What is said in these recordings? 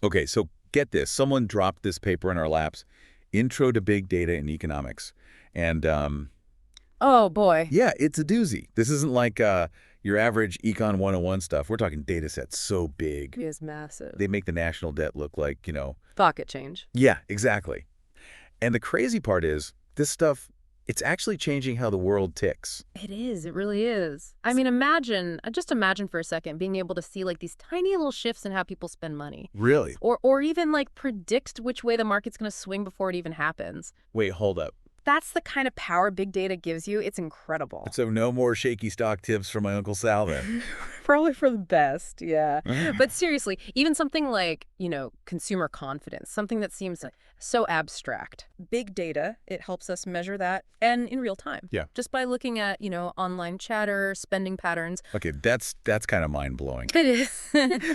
Okay, so get this. Someone dropped this paper in our laps, Intro to Big Data in Economics. And, Oh, boy. yeah, it's a doozy. This isn't like your average Econ 101 stuff. We're talking data sets so big. It is massive. They make the national debt look like, Pocket change. Yeah, exactly. And the crazy part is, this stuff, it's actually changing how the world ticks. It is. It really is. I mean, just imagine for a second being able to see like these tiny little shifts in how people spend money. Really? Or even like predict which way the market's going to swing before it even happens. Wait, hold up. That's the kind of power big data gives you. It's incredible. So no more shaky stock tips from my Uncle Sal then? Probably for the best, yeah. Mm. But seriously, even something like, consumer confidence, something that seems so abstract. Big data, it helps us measure that and in real time. Yeah. Just by looking at, online chatter, spending patterns. Okay, that's kind of mind-blowing. It is.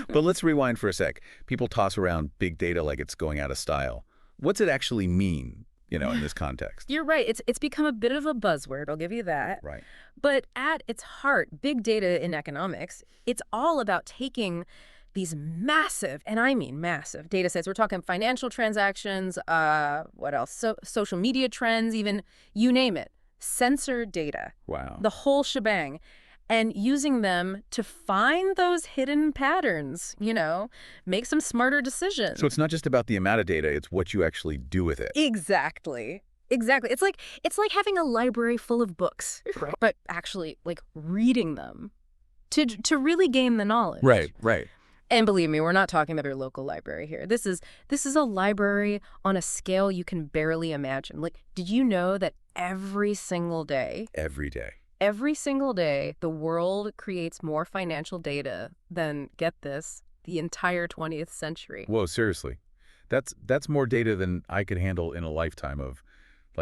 But let's rewind for a sec. People toss around big data like it's going out of style. What's it actually mean, in this context? You're right. It's become a bit of a buzzword. I'll give you that. Right. But at its heart, big data in economics, it's all about taking these massive, and I mean massive, data sets. We're talking financial transactions, what else? Social media trends, even, you name it. Sensor data. Wow. The whole shebang. And using them to find those hidden patterns, make some smarter decisions. So it's not just about the amount of data, it's what you actually do with it. Exactly. It's like having a library full of books, but actually like reading them to really gain the knowledge. Right. And believe me, we're not talking about your local library here. This is a library on a scale you can barely imagine. Like, did you know that every single day, the world creates more financial data than, get this, the entire 20th century? Whoa, seriously. That's more data than I could handle in a lifetime of,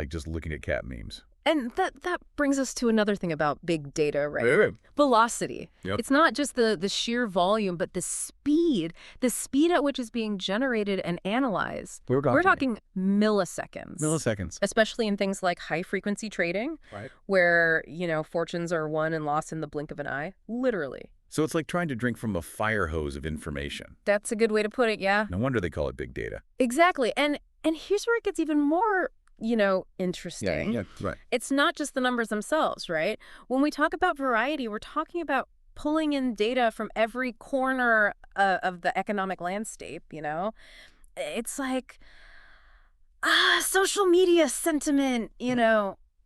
just looking at cat memes. And that brings us to another thing about big data, right? Right. Velocity. Yep. It's not just the sheer volume, but the speed at which it's being generated and analyzed. We're talking milliseconds. Especially in things like high-frequency trading, right, where, fortunes are won and lost in the blink of an eye, literally. So it's like trying to drink from a fire hose of information. That's a good way to put it, yeah. No wonder they call it big data. Exactly. And here's where it gets even more interesting. Yeah, right. It's not just the numbers themselves, right? When we talk about variety, we're talking about pulling in data from every corner of the economic landscape, It's like, social media sentiment,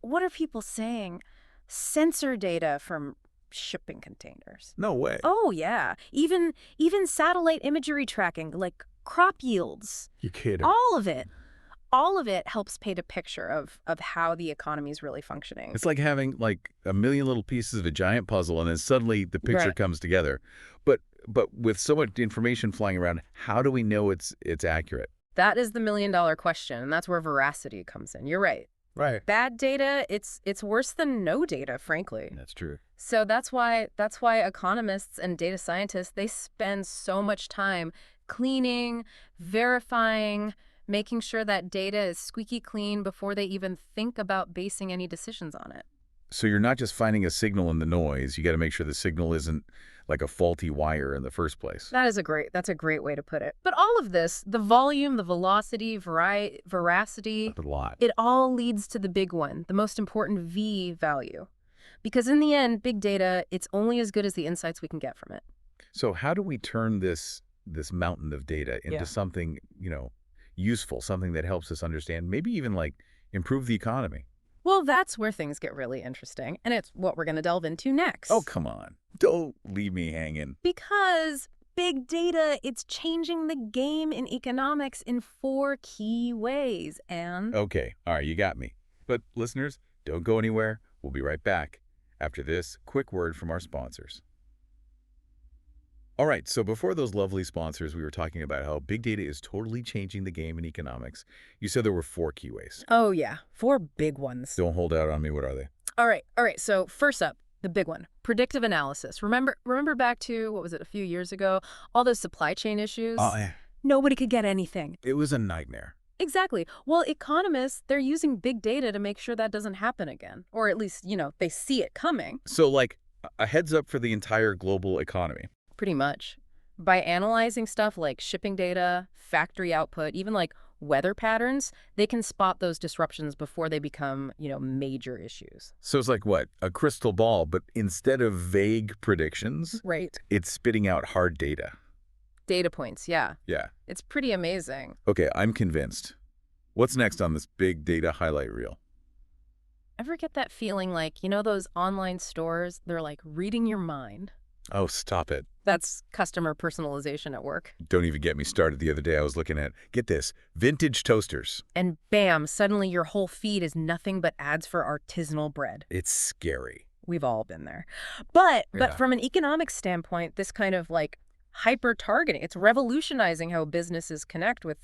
What are people saying? Sensor data from shipping containers. No way. Oh, yeah. Even satellite imagery tracking, like crop yields. You're kidding. All of it helps paint a picture of how the economy is really functioning. It's like having a million little pieces of a giant puzzle, and then suddenly the picture comes together. But with so much information flying around, how do we know it's accurate? That is the million-dollar question, and that's where veracity comes in. You're right. Right. Bad data, it's worse than no data, frankly. That's true. So that's why economists and data scientists, they spend so much time cleaning, verifying, making sure that data is squeaky clean before they even think about basing any decisions on it. So you're not just finding a signal in the noise. You got to make sure the signal isn't like a faulty wire in the first place. That's a great way to put it. But all of this, the volume, the velocity, veracity, a lot. It all leads to the big one, the most important V value. Because in the end, big data, it's only as good as the insights we can get from it. So how do we turn this mountain of data into something, useful, something that helps us understand, maybe even improve the economy? Well, that's where things get really interesting, and it's what we're going to delve into next. Oh, come on. Don't leave me hanging. Because big data, it's changing the game in economics in 4 key ways, and... Okay, all right, you got me. But listeners, don't go anywhere. We'll be right back after this quick word from our sponsors. All right, so before those lovely sponsors, we were talking about how big data is totally changing the game in economics. You said there were 4 key ways. Oh, yeah. 4 big ones. Don't hold out on me. What are they? All right. All right. So first up, the big one, predictive analysis. Remember back to, what was it, a few years ago? All those supply chain Oh, issues? yeah. Nobody could get anything. It was a nightmare. Exactly. Well, economists, they're using big data to make sure that doesn't happen again. Or at least, they see it coming. So, like, a heads up for the entire global economy. Pretty much. By analyzing stuff like shipping data, factory output, even like weather patterns, they can spot those disruptions before they become, major issues. So it's like what? A crystal ball, but instead of vague predictions, Right. it's spitting out hard data. Data points, yeah. Yeah. It's pretty amazing. Okay, I'm convinced. What's next on this big data highlight reel? Ever get that feeling like, those online stores, they're like reading your mind? Oh, stop it. That's customer personalization at work. Don't even get me started. The other day I was looking at, get this, vintage toasters. And bam, suddenly your whole feed is nothing but ads for artisanal bread. It's scary. We've all been there. But Yeah. from an economic standpoint, this kind of like hyper-targeting, it's revolutionizing how businesses connect with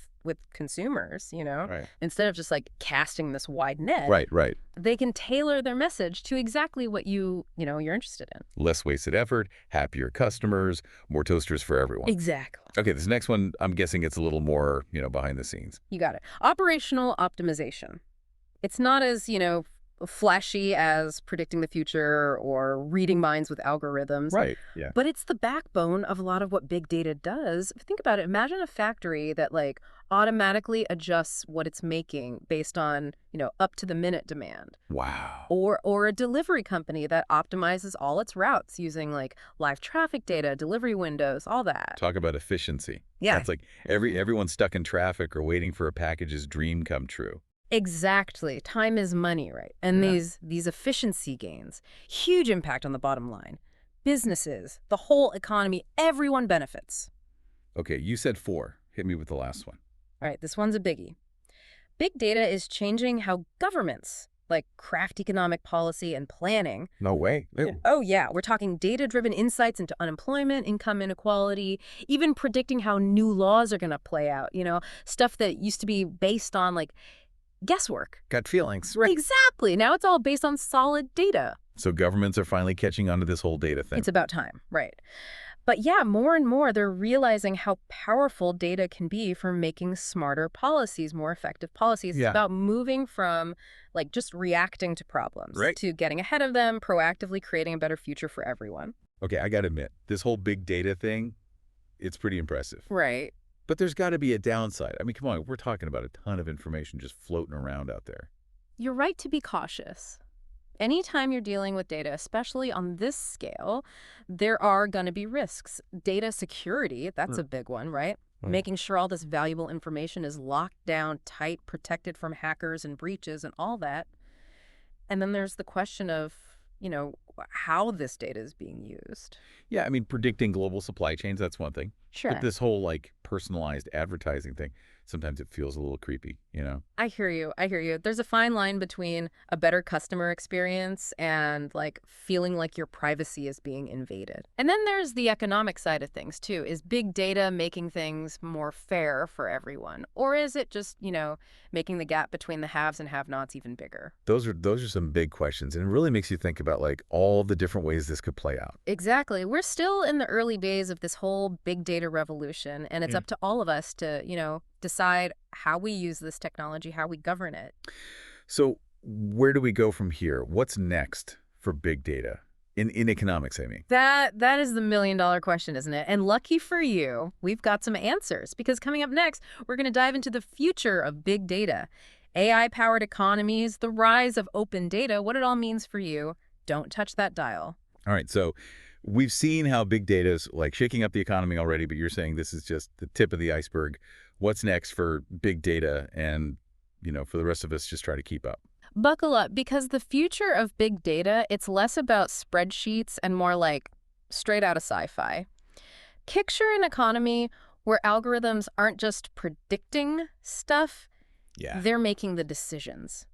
consumers. Right. Instead of just like casting this wide net, Right. they can tailor their message to exactly what you're interested in. Less wasted effort, happier customers, more toasters for everyone. Exactly. Okay, this next one, I'm guessing it's a little more, behind the scenes. You got it. Operational optimization. It's not as, flashy as predicting the future or reading minds with algorithms. Right. Yeah. But it's the backbone of a lot of what big data does. Think about it. Imagine a factory that like automatically adjusts what it's making based on, up to the minute demand. Wow. Or a delivery company that optimizes all its routes using like live traffic data, delivery windows, all that. Talk about efficiency. Yeah. That's like everyone stuck in traffic or waiting for a package's dream come true. Exactly. Time is money, right? And Yeah. these efficiency gains, huge impact on the bottom line. Businesses, the whole economy, everyone benefits. Okay, you said 4. Hit me with the last one. All right, this one's a biggie. Big data is changing how governments like craft economic policy and planning. No way. Oh yeah, we're talking data-driven insights into unemployment, income inequality, even predicting how new laws are going to play out, stuff that used to be based on like guesswork. Gut feelings. Exactly. Now it's all based on solid data. So governments are finally catching on to this whole data thing. It's about time, right? But yeah, more and more they're realizing how powerful data can be for making smarter policies, more effective policies. Yeah. It's about moving from like just reacting to problems Right. to getting ahead of them, proactively creating a better future for everyone. Okay, I got to admit, this whole big data thing, it's pretty impressive. Right. But there's got to be a downside. I mean, come on, we're talking about a ton of information just floating around out there. You're right to be cautious. Anytime you're dealing with data, especially on this scale, there are going to be risks. Data security, that's a big one, right? Right. Making sure all this valuable information is locked down tight, protected from hackers and breaches and all that. And then there's the question of, how this data is being used. Yeah, I mean, predicting global supply chains, that's one thing. Sure. But this whole, like, personalized advertising thing, sometimes it feels a little creepy, I hear you. There's a fine line between a better customer experience and like feeling like your privacy is being invaded. And then there's the economic side of things too. Is big data making things more fair for everyone? Or is it just, making the gap between the haves and have-nots even bigger? Those are some big questions, and it really makes you think about, like, all the different ways this could play out. Exactly. We're still in the early days of this whole big data revolution, and it's up to all of us to, decide how we use this technology, how we govern it. So where do we go from here? What's next for big data? In economics, I mean. That is the million-dollar question, isn't it? And lucky for you, we've got some answers, because coming up next, we're going to dive into the future of big data, AI-powered economies, the rise of open data, what it all means for you. Don't touch that dial. All right, so we've seen how big data is, like, shaking up the economy already, but you're saying this is just the tip of the iceberg. What's next for big data and, for the rest of us, just try to keep up? Buckle up, because the future of big data, it's less about spreadsheets and more like straight out of sci-fi. Picture an economy where algorithms aren't just predicting stuff, Yeah. they're making the decisions.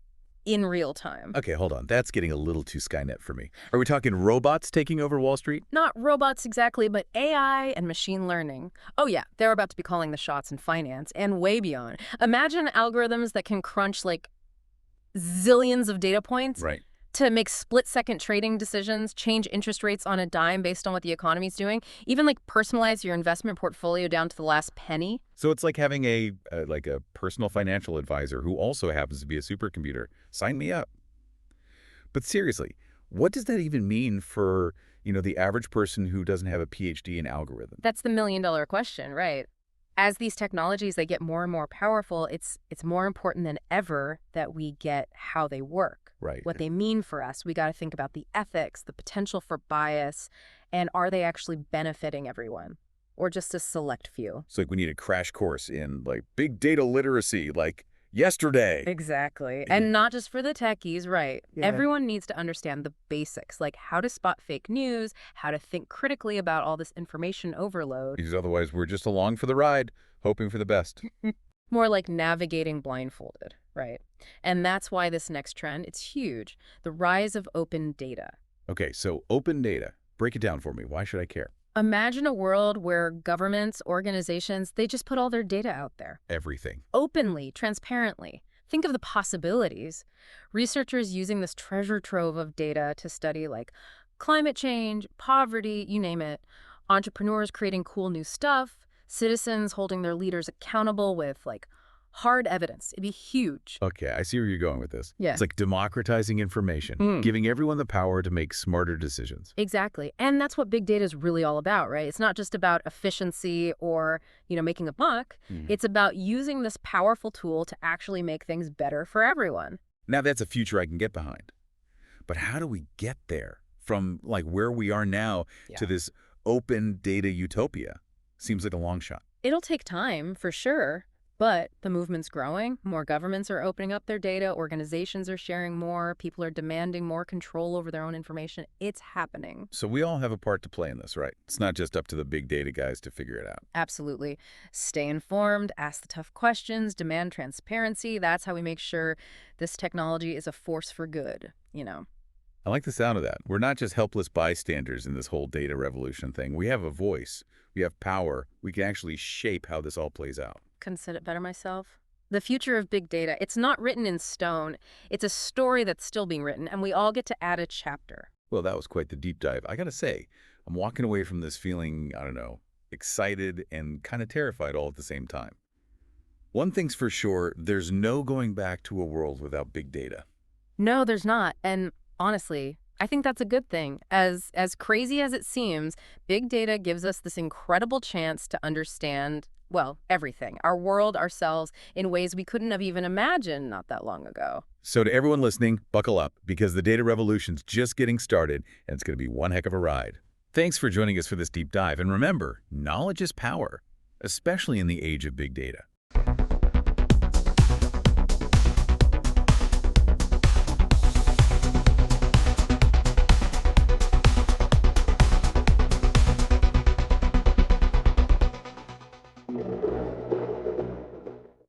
in real time. Okay, hold on. That's getting a little too Skynet for me. Are we talking robots taking over Wall Street? Not robots exactly, but AI and machine learning. Oh yeah, they're about to be calling the shots in finance and way beyond. Imagine algorithms that can crunch like zillions of data points Right. to make split-second trading decisions, change interest rates on a dime based on what the economy's doing, even like personalize your investment portfolio down to the last penny. So it's like having a personal financial advisor who also happens to be a supercomputer. Sign me up. But seriously, what does that even mean for, the average person who doesn't have a PhD in algorithm? That's the million-dollar question, right? As these technologies, they get more and more powerful, it's more important than ever that we get how they work, Right. what they mean for us. We got to think about the ethics, the potential for bias, and are they actually benefiting everyone or just a select few? It's like we need a crash course in like big data literacy, like yesterday. Exactly. Yeah. And not just for the techies, right? Yeah. Everyone needs to understand the basics, like how to spot fake news, how to think critically about all this information overload. Because otherwise we're just along for the ride, hoping for the best. More like navigating blindfolded, right? And that's why this next trend, it's huge. The rise of open data. Okay, so open data. Break it down for me. Why should I care? Imagine a world where governments, organizations, they just put all their data out there. Everything. Openly, transparently. Think of the possibilities. Researchers using this treasure trove of data to study like climate change, poverty, you name it. Entrepreneurs creating cool new stuff. Citizens holding their leaders accountable with like hard evidence. It'd be huge. Okay, I see where you're going with this. Yeah. It's like democratizing information, giving everyone the power to make smarter decisions. Exactly. And that's what big data is really all about, right? It's not just about efficiency or, making a buck. It's about using this powerful tool to actually make things better for everyone. Now that's a future I can get behind. But how do we get there from like where we are now to this open data utopia? Seems like a long shot. It'll take time, for sure. But the movement's growing. More governments are opening up their data. Organizations are sharing more. People are demanding more control over their own information. It's happening. So we all have a part to play in this, right? It's not just up to the big data guys to figure it out. Absolutely. Stay informed, ask the tough questions, demand transparency. That's how we make sure this technology is a force for good, I like the sound of that. We're not just helpless bystanders in this whole data revolution thing. We have a voice. We have power. We can actually shape how this all plays out. Couldn't said it better myself. The future of big data, it's not written in stone. It's a story that's still being written, and we all get to add a chapter. Well, that was quite the deep dive. I gotta say, I'm walking away from this feeling, I don't know, excited and kind of terrified all at the same time. One thing's for sure, there's no going back to a world without big data. No, there's not. And honestly, I think that's a good thing. As crazy as it seems, big data gives us this incredible chance to understand, well, everything, our world, ourselves, in ways we couldn't have even imagined not that long ago. So to everyone listening, buckle up, because the data revolution's just getting started, and it's going to be one heck of a ride. Thanks for joining us for this deep dive, and remember, knowledge is power, especially in the age of big data.